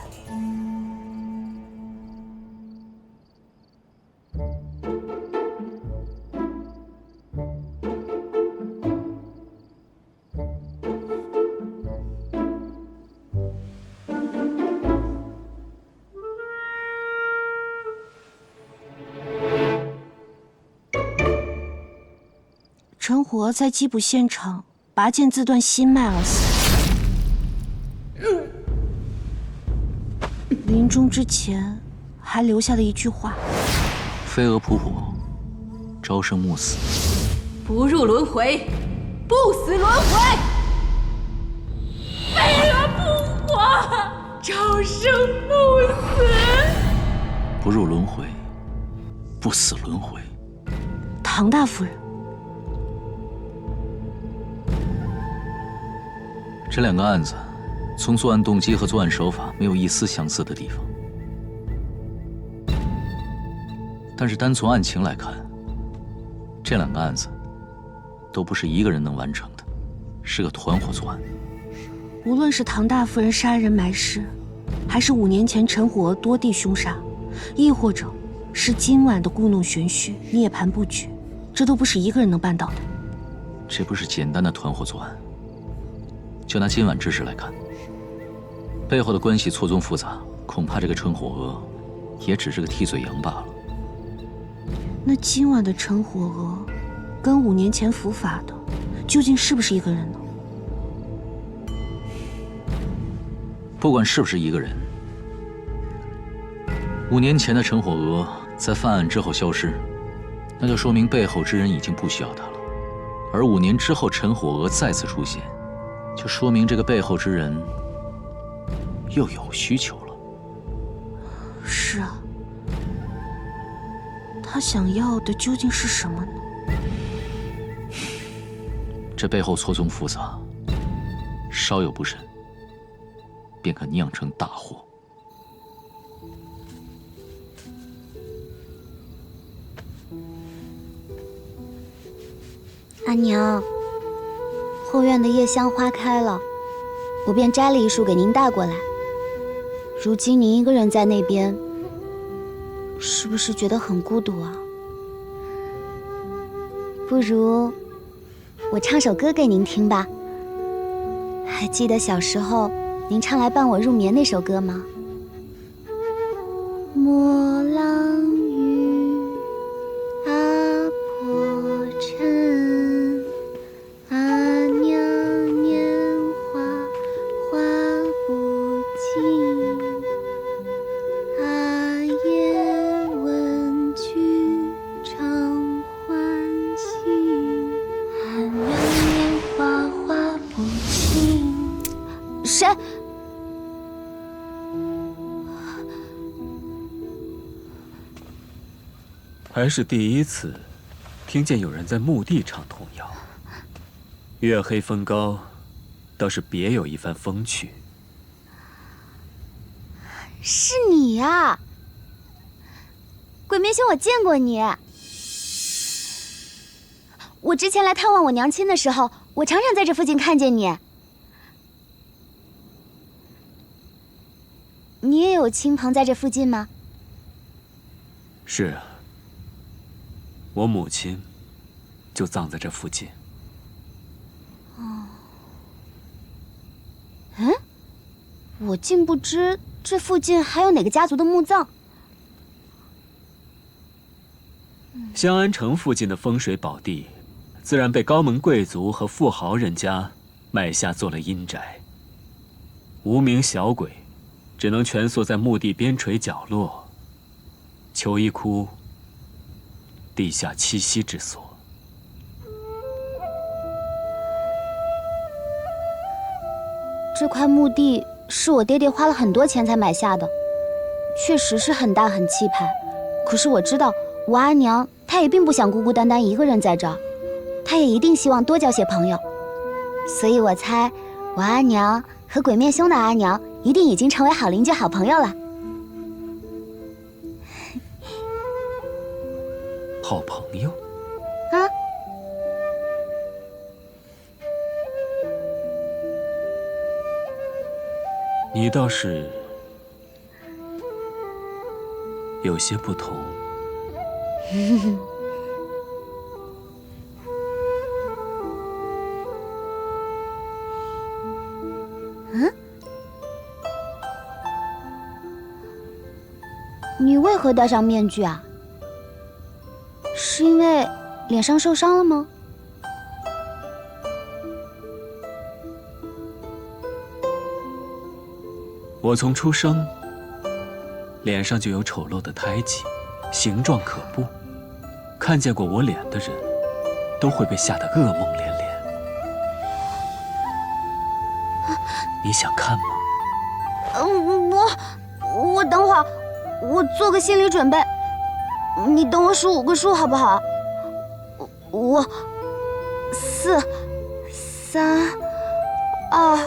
陈火娥在缉捕现场拔剑自断心脉而死。临终之前，还留下了一句话：飞蛾扑火，朝生暮死。不入轮回，不死轮回。飞蛾扑火，朝生暮死。不入轮回，不死轮回。唐大夫人。这2个案子，从作案动机和作案手法没有一丝相似的地方，但是单从案情来看，这2个案子都不是一个人能完成的，是个团伙作案。无论是唐大夫人杀人埋尸，还是5年前陈火娥多地凶杀，亦或者是今晚的故弄玄虚、涅槃布局，这都不是一个人能办到的。这不是简单的团伙作案。就拿今晚之事来看，背后的关系错综复杂，恐怕这个陈火娥也只是个替罪羊罢了。那今晚的陈火娥，跟5年前伏法的，究竟是不是一个人呢？不管是不是一个人，5年前的陈火娥在犯案之后消失，那就说明背后之人已经不需要她了。而5年之后陈火娥再次出现，就说明这个背后之人又有需求了。是啊，他想要的究竟是什么呢？这背后错综复杂，稍有不慎，便可酿成大祸。阿娘，后院的夜香花开了，我便摘了一束给您带过来。如今您一个人在那边，是不是觉得很孤独啊？不如我唱首歌给您听吧。还记得小时候您唱来伴我入眠那首歌吗？莫浪雨，阿婆沉，阿娘年华花不尽，阿爷问句常欢喜，阿娘年华花不尽。谁？还是第一次听见有人在墓地唱童谣。月黑风高，倒是别有一番风趣。是你呀，鬼面星，我见过你。我之前来探望我娘亲的时候，我常常在这附近看见你。你也有亲朋在这附近吗？是啊，我母亲就葬在这附近。哦，嗯，我竟不知这附近还有哪个家族的墓葬。香安城附近的风水宝地，自然被高门贵族和富豪人家买下做了阴宅。无名小鬼只能蜷缩在墓地边陲角落，求一哭，地下栖息之所。这块墓地是我爹爹花了很多钱才买下的，确实是很大很气派。可是我知道，我阿娘她也并不想孤孤单单一个人在这儿，她也一定希望多交些朋友。所以我猜，我阿娘和鬼面兄的阿娘一定已经成为好邻居、好朋友了。好朋友？啊？你倒是有些不同。嗯？你为何戴上面具啊？是因为脸上受伤了吗？我从出生，脸上就有丑陋的胎记，形状可怖。看见过我脸的人，都会被吓得噩梦连连。你想看吗？我等会儿，我做个心理准备。你等我数5个数好不好？5、4、3、2、1。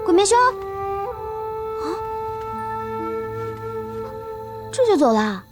鬼面兄，啊，这就走啦？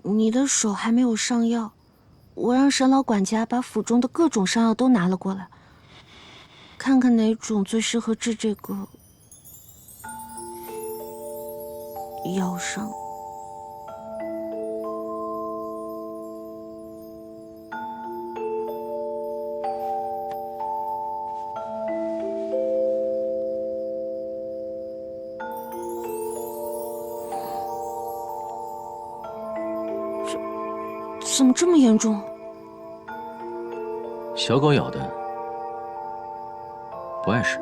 你的手还没有上药，我让沈老管家把府中的各种伤药都拿了过来，看看哪种最适合治这个腰伤。怎么这么严重？小狗咬的，不碍事。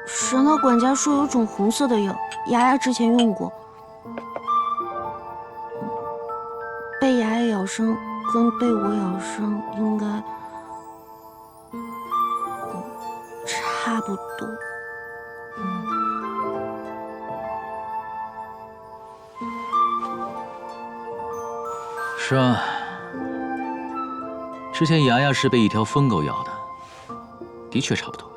沈老管家说有种红色的药，牙牙之前用过，被牙牙咬伤跟被我咬伤应该差不多。是啊，之前牙牙是被一条疯狗咬的，的确差不多。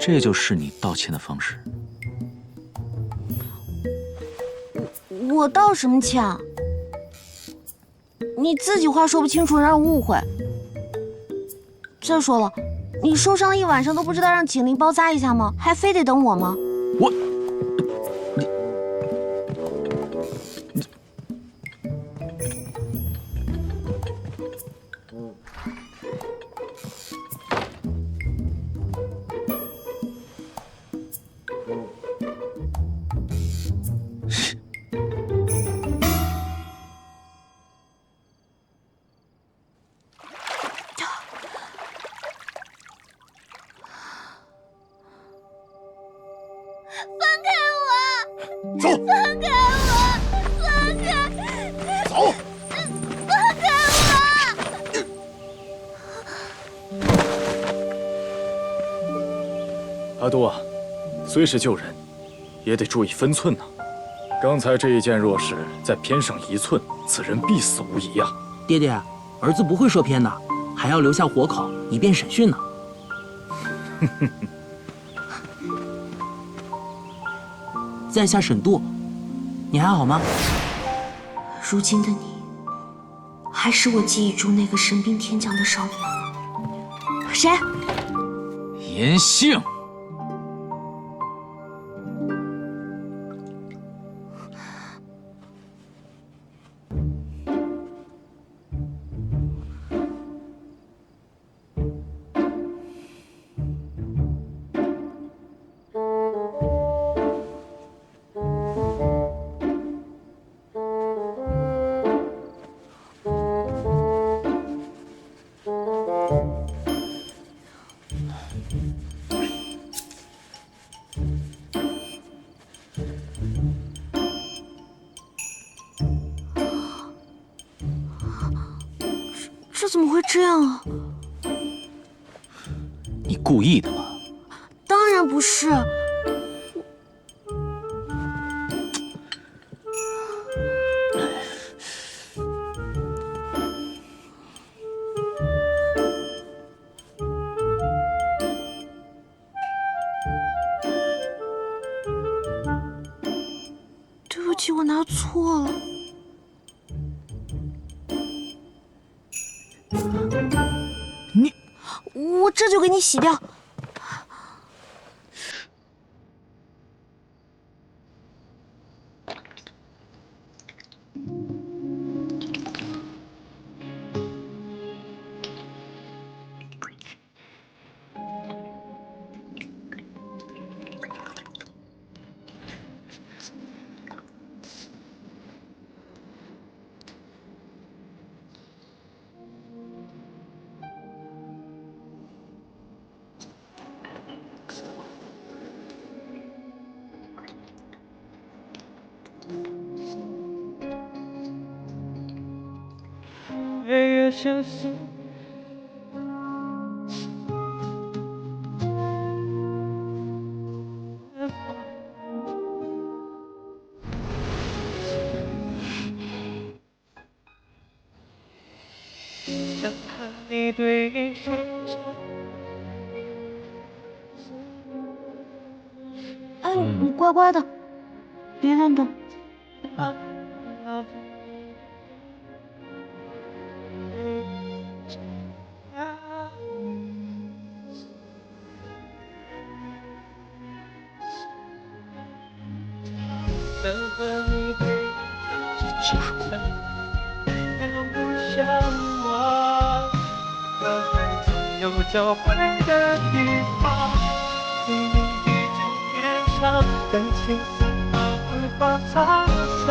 这就是你道歉的方式？我道什么歉？你自己话说不清楚，让人误会。再说了，你受伤了一晚上都不知道让景灵包扎一下吗？还非得等我吗？走！放开我！放开！走！放开我！阿杜啊，虽是救人，也得注意分寸呐。刚才这一箭若是再偏上1寸，此人必死无疑呀。爹爹，儿子不会射偏的，还要留下活口，以便审讯呢。在下沈渡，你还好吗？如今的你，还是我记忆中那个神兵天降的少女吗？谁？严杏。这怎么会这样啊？你故意的吧？当然不是。对不起，我拿错了。我这就给你洗掉。越相信。想和你对视。哎，你乖乖的，别乱动。技术不像我，可还总有交汇的地方。你已经变上，感情丝毫无法沧桑。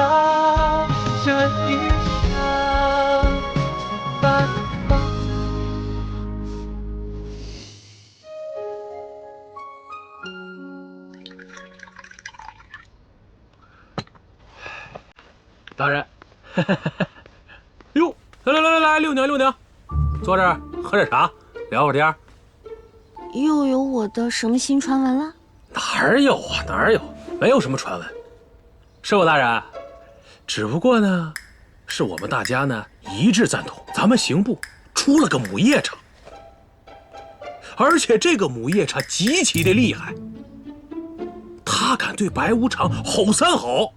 这一生，反方。大人，哟，来，六娘，坐这儿喝点茶，聊会儿天。又有我的什么新传闻了？哪有啊，哪有？没有什么传闻。师傅大人，只不过呢，是我们大家呢一致赞同，咱们刑部出了个母夜叉。而且这个母夜叉极其的厉害，他敢对白无常吼3吼。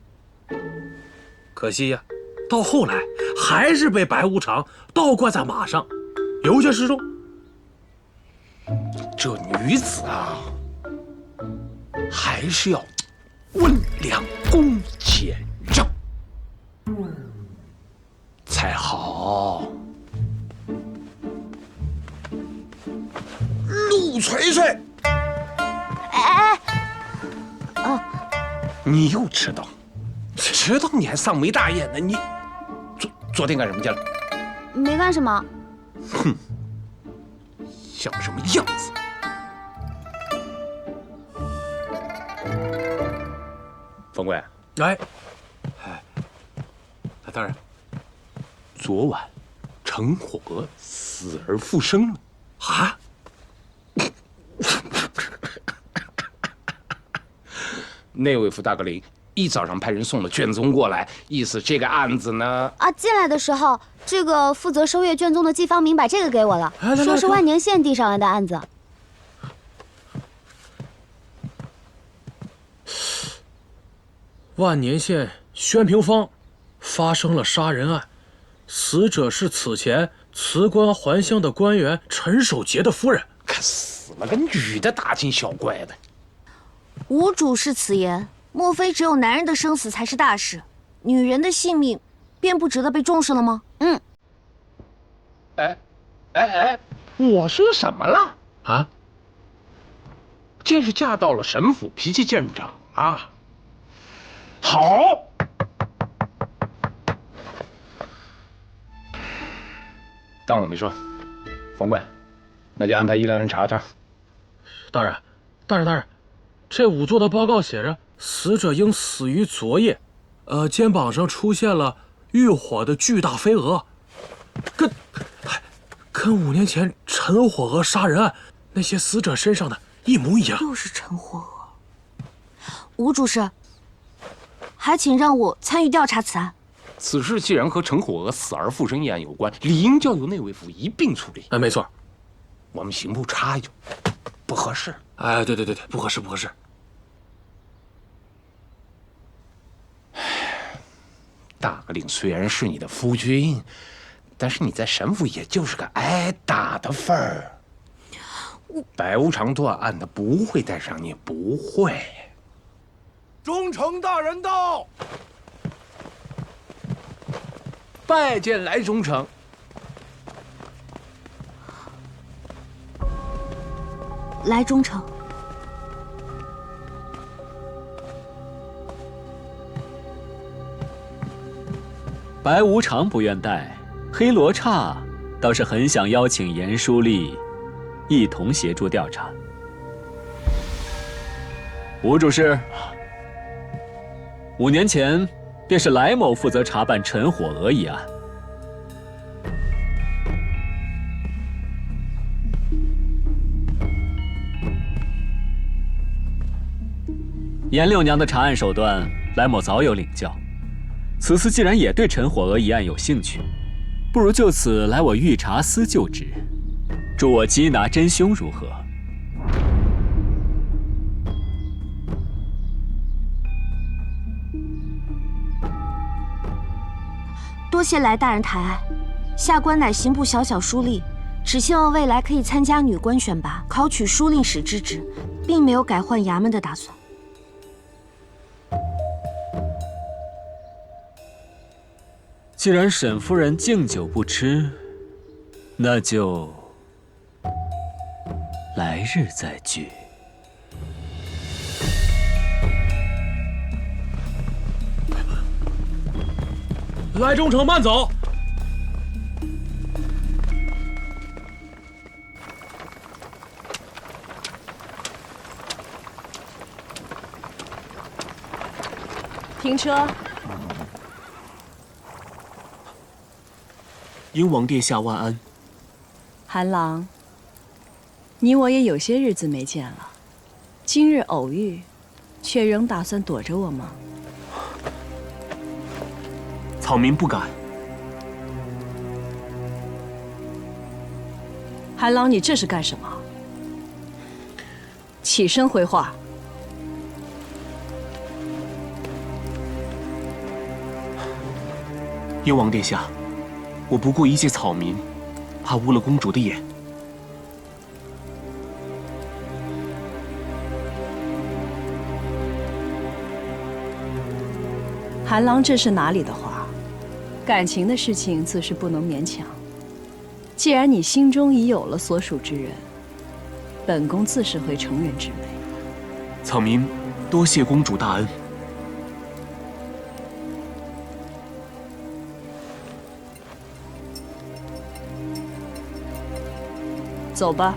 可惜呀，到后来还是被白无常倒挂在马上，留下示众。这女子啊，还是要温良恭俭让才好。陆锤锤，你又迟到，迟到你还丧眉大眼的，你昨天干什么去了？没干什么。哼，像什么样子？冯贵，哎，大人，昨晚陈火娥死而复生了啊！内卫府大阁领一早上派人送了卷宗过来，意思这个案子呢……进来的时候，这个负责收阅卷宗的季方明把这个给我了，说是万年县递上来的案子。万年县宣平坊发生了杀人案，死者是此前辞官还乡的官员陈守节的夫人。可死了个女的，大惊小怪的。吾主是此言，莫非只有男人的生死才是大事，女人的性命便不值得被重视了吗？我说什么了啊？见是嫁到了神府，脾气见长啊。好，当我没说。冯贵，那就安排医疗人查查。大人，这仵作的报告写着，死者应死于昨夜，肩膀上出现了浴火的巨大飞蛾，跟5年前陈火娥杀人案那些死者身上的一模一样。又是陈火娥。吴主事，还请让我参与调查此案。此事既然和陈火娥死而复生一案有关，理应交由内卫府一并处理。没错，我们刑部插一脚，不合适。对，不合适。大阁领虽然是你的夫君，但是你在神府也就是个挨打的份儿。白无常断案，他不会带上你，不会。忠诚大人到，拜见来忠诚。来忠诚。白无常不愿带，黑罗刹倒是很想邀请严书立一同协助调查。吴主事，5年前便是来某负责查办陈火娥一案。严六娘的查案手段，来某早有领教。此次既然也对陈火娥一案有兴趣，不如就此来我御查司就职，助我缉拿真凶，如何？多谢来大人抬爱，下官乃刑部小小书吏，只希望未来可以参加女官选拔，考取书令史之职，并没有改换衙门的打算。既然沈夫人敬酒不吃，那就来日再聚。来忠诚，慢走。停车。英王殿下万安。韩郎，你我也有些日子没见了，今日偶遇，却仍打算躲着我吗？草民不敢。韩郎，你这是干什么？起身回话。幽王殿下，我不顾一介草民，怕污了公主的眼。韩郎这是哪里的话？感情的事情自是不能勉强。既然你心中已有了所属之人，本宫自是会成人之美。草民多谢公主大恩。走吧。